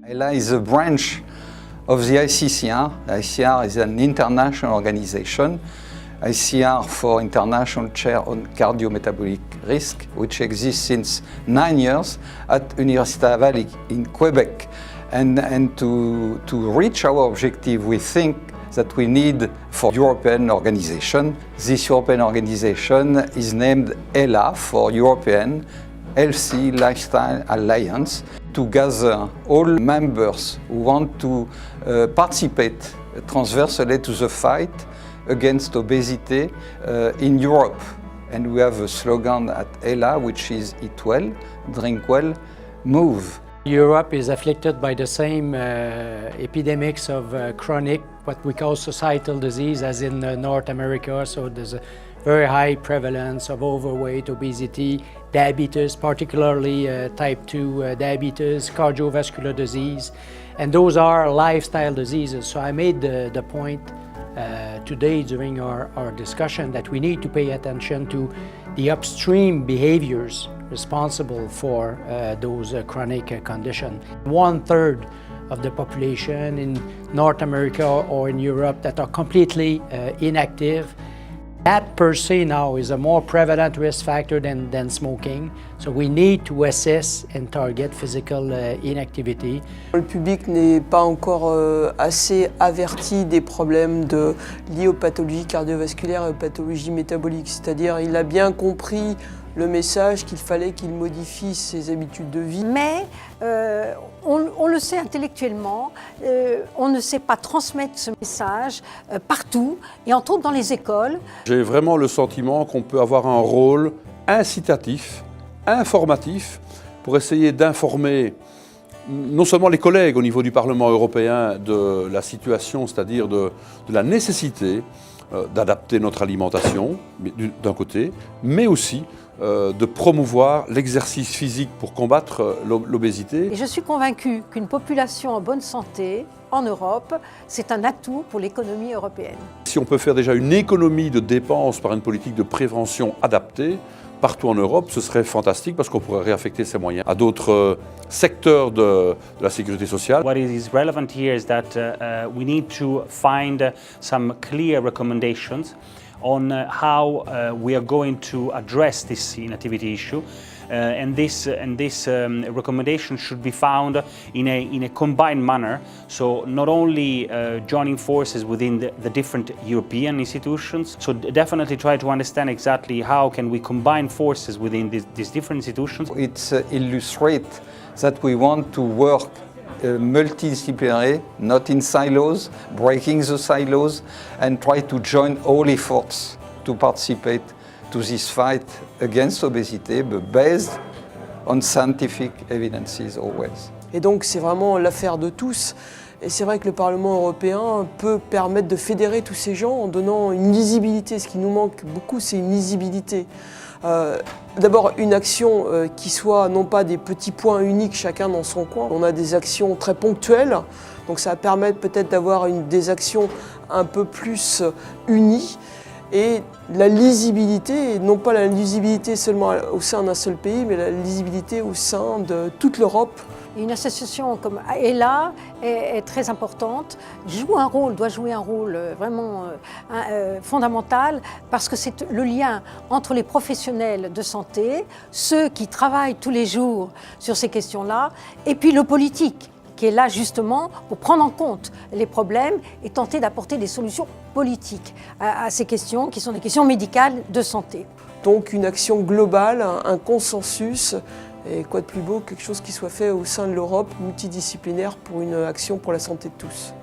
ELA is a branch of the ICCR. ICCR is an international organization. ICCR for International Chair on Cardiometabolic Risk, which exists since 9 years at Université Laval in Quebec. And to reach our objective, we think that we need for European organization. This European organization is named ELA for European Healthy Lifestyle Alliance, to gather all members who want to participate transversally to the fight against obesity in Europe. And we have a slogan at ELA, which is Eat Well, Drink Well, Move. Europe is afflicted by the same epidemics of chronic, what we call societal disease, as in North America. So there's a very high prevalence of overweight, obesity, diabetes, particularly type 2 diabetes, cardiovascular disease, and those are lifestyle diseases. So I made the point today during our discussion that we need to pay attention to the upstream behaviors responsible for those chronic conditions. 1/3 of the population in North America or in Europe that are completely inactive. That per se now is a more prevalent risk factor than smoking. So we need to assess and target physical inactivity. Le public n'est pas encore assez averti des problèmes liés aux pathologies cardiovasculaires et aux pathologies métaboliques. C'est-à-dire il a bien compris le message qu'il fallait qu'il modifie ses habitudes de vie. Mais on le sait intellectuellement, on ne sait pas transmettre ce message partout, et entre autres dans les écoles. J'ai vraiment le sentiment qu'on peut avoir un rôle incitatif, informatif, pour essayer d'informer non seulement les collègues au niveau du Parlement européen de la situation, c'est-à-dire de la nécessité d'adapter notre alimentation, d'un côté, mais aussi de promouvoir l'exercice physique pour combattre l'obésité. Et je suis convaincue qu'une population en bonne santé en Europe, c'est un atout pour l'économie européenne. Si on peut faire déjà une économie de dépenses par une politique de prévention adaptée, partout en Europe, ce serait fantastique parce qu'on pourrait réaffecter ces moyens à d'autres secteurs de la sécurité sociale. What is relevant here is that we need to find some clear recommendations on how we are going to address this inactivity issue. And this recommendation should be found in a combined manner. So not only joining forces within the different European institutions. So definitely try to understand exactly how can we combine forces within these different institutions. It illustrates that we want to work multidisciplinary, not in silos, breaking the silos, and try to join all efforts to participate to this fight against obesity, but based on scientific evidences always. Et donc c'est vraiment l'affaire de tous. Et c'est vrai que le Parlement européen peut permettre de fédérer tous ces gens en donnant une lisibilité. Ce qui nous manque beaucoup, c'est une lisibilité. D'abord une action qui soit non pas des petits points uniques chacun dans son coin. On a des actions très ponctuelles, donc ça va permettre peut-être d'avoir des actions un peu plus unies. Et la lisibilité, non pas la lisibilité seulement au sein d'un seul pays, mais la lisibilité au sein de toute l'Europe. Une association comme ELA est très importante, doit jouer un rôle vraiment fondamental, parce que c'est le lien entre les professionnels de santé, ceux qui travaillent tous les jours sur ces questions-là, et puis le politique, qui est là justement pour prendre en compte les problèmes et tenter d'apporter des solutions politiques à ces questions, qui sont des questions médicales de santé. Donc une action globale, un consensus, et quoi de plus beau, quelque chose qui soit fait au sein de l'Europe, multidisciplinaire, pour une action pour la santé de tous.